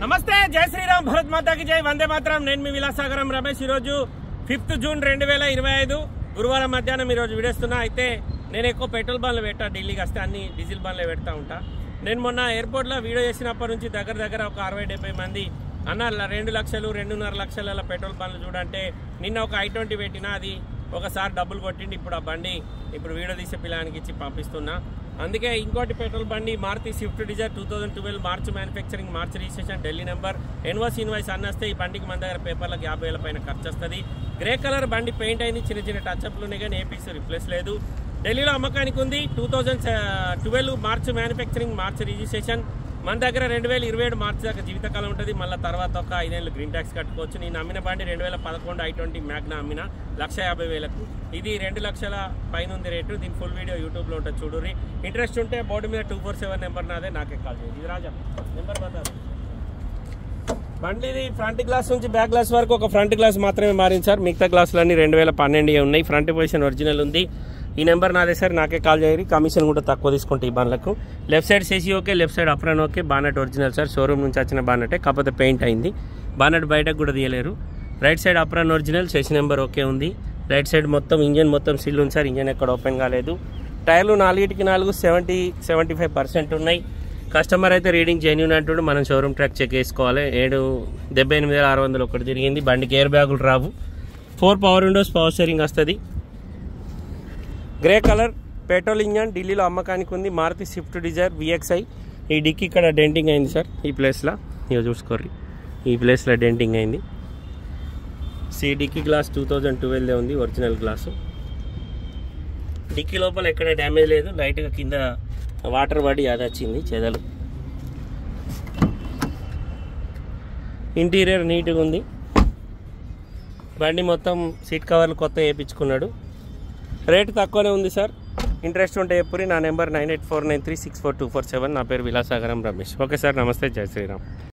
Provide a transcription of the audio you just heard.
నమస్తే, జై శ్రీరామ్, భరత్ మాతాకి జై, వందే మాతరం. నేను మీ విలాసాగరం రమేష్. ఈరోజు 5 జూన్ 2025 గురువారం మధ్యాహ్నం ఈరోజు వీడియోస్తున్నా. అయితే నేను ఎక్కువ పెట్రోల్ బండ్లు పెట్టా, ఢిల్లీకి వస్తే అన్ని డీజిల్ బండ్లే పెడతా ఉంటా. నేను మొన్న ఎయిర్పోర్ట్లో వీడియో చేసినప్పటి నుంచి దగ్గర ఒక 60-70 మంది అన్న 2 లక్షలు 2.5 లక్షల పెట్రోల్ బండ్లు చూడంటే నిన్న ఒక i20 పెట్టినా, అది ఒకసారి డబ్బులు కొట్టిండి. ఇప్పుడు ఆ బండి ఇప్పుడు వీడియో తీసే పిల్లానికి ఇచ్చి పంపిస్తున్నా. అందుకే ఇంకోటి పెట్రోల్ బండి Maruti Swift Dzire 2012 March manufacturing, March registration, Delhi number, invoice అన్న వస్తే ఈ బండికి మన దగ్గర పేపర్లకు 50,000 పైన ఖర్చు వస్తుంది. గ్రే కలర్ బండి పెయింట్ అయింది, చిన్న టచ్అప్లు ఉన్నాయి కానీ ఏ పీస్ రిప్లేస్ లేదు. ఢిల్లీలో అమ్మకానికి ఉంది. 2012 మార్చ్ మ్యానుఫ్యాక్చరింగ్, మార్చ్ రిజిస్ట్రేషన్. మన దగ్గర 2027 మార్చి దాకా జీవితకాలం ఉంటుంది. మళ్ళీ తర్వాత ఒక 5 ఏళ్ళు గ్రీన్ ట్యాక్స్ కట్టుకోవచ్చు. నేను అమ్మిన బండి 2011 i20 మ్యాగ్నా అమ్మిన 1,50,000కు. ఇది 2 లక్షల పైన ఉంది రేటు. దీని ఫుల్ వీడియో యూట్యూబ్లో ఉంటుంది, చూడుర్రి. ఇంట్రెస్ట్ ఉంటే బోర్డు మీద 247 నెంబర్ నాదే, నాకే కాల్ చేయండి. ఇది రాజా నెంబర్ బతారు. బండిది ఫ్రంట్ గ్లాస్ నుంచి బ్యాక్ గ్లాస్ వరకు ఒక ఫ్రంట్ గ్లాస్ మాత్రమే మారింది సార్. మిగతా గ్లాసులన్నీ 2012 ఉన్నాయి. ఫ్రంట్ పొజిషన్ ఒరిజినల్ ఉంది. ఈ నెంబర్ నాదే సార్, నాకే కాల్ చేయరు. కమిషన్ కూడా తక్కువ తీసుకుంటే ఈ బండ్లకు. Left side సేసీ okay, left side apron okay. Bonnet original sir, showroom నుంచి వచ్చిన బానెటే, కాకపోతే పెయింట్ అయింది. బానెట్ బయటకు కూడా తీయలేరు. Right side apron original, సేసీ number okay ఉంది. రైట్ సైడ్ మొత్తం ఇంజన్ మొత్తం సీల్ ఉంది సార్, ఇంజన్ ఎక్కడ ఓపెన్ కాలేదు. టైర్లు 4కి 4 70-75% ఉన్నాయి. కస్టమర్ అయితే రీడింగ్ జెన్యూన్ అంటుండే, మనం షోరూమ్ ట్రాక్ చెక్ చేసుకోవాలి. 78,600 ఒకటి తిరిగింది. బండికి ఎయిర్ బ్యాగులు రావు. 4 పవర్ విండోస్, పవర్ స్టీరింగ్ వస్తుంది. గ్రే కలర్ పెట్రోల్ ఇంజన్, ఢిల్లీలో అమ్మకానికి ఉంది. Maruti Swift Dzire VXI. ఈ డిక్కి ఇక్కడ డెంటింగ్ అయింది సార్, ఈ ప్లేస్లో ఇక చూసుకోర్రి, ఈ ప్లేస్లో డెంటింగ్ అయింది. డిక్కీ గ్లాస్ 2012 ఉంది, ఒరిజినల్ గ్లాసు. డిక్కీ లోపల ఎక్కడ డ్యామేజ్ లేదు. లైట్గా కింద వాటర్ పడి అది వచ్చింది చెదలు. ఇంటీరియర్ నీట్గా ఉంది. బండి మొత్తం సీట్ కవర్లు కొత్త వేయించుకున్నాడు. రేటు తక్కువనే ఉంది సార్. ఇంట్రెస్ట్ ఉంటే ఎప్పుడు నా నెంబర్ 9849364247. నా పేరు విలాసాగరం రమేష్. ఓకే సార్, నమస్తే, జై శ్రీరామ్.